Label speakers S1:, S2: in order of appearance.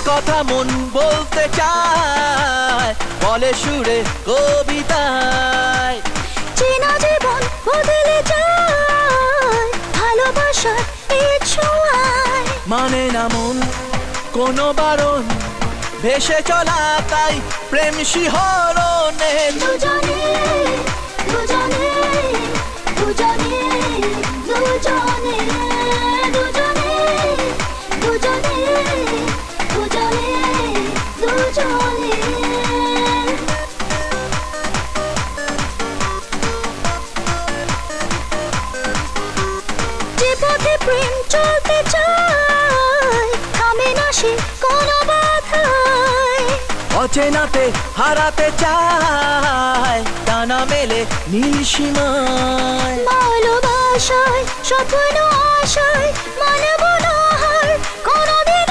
S1: কথা মন বলতে চায়, বলে সুরে কবিতায়।
S2: চেনা জীবন বদলে যায় ভালোবাসার এই ছোঁয়ায়।
S1: মানে না মন কোনো বারণ, ভেসে চলা তাই প্রেম শিহরণে।
S2: দুজনে দুজনে দুজনে দুজনে দুজনে দুজনে দুজনে দুজনে। যে পথে প্রেম চলতে চায় থামে না সে কোনো বাধায়।
S1: অচেনাতে হারাতে চায়, টানা মেলে নীল সীমায়।
S2: ভালোবাসায় স্বপ্ন আশায় মানব না হার কোনোদিন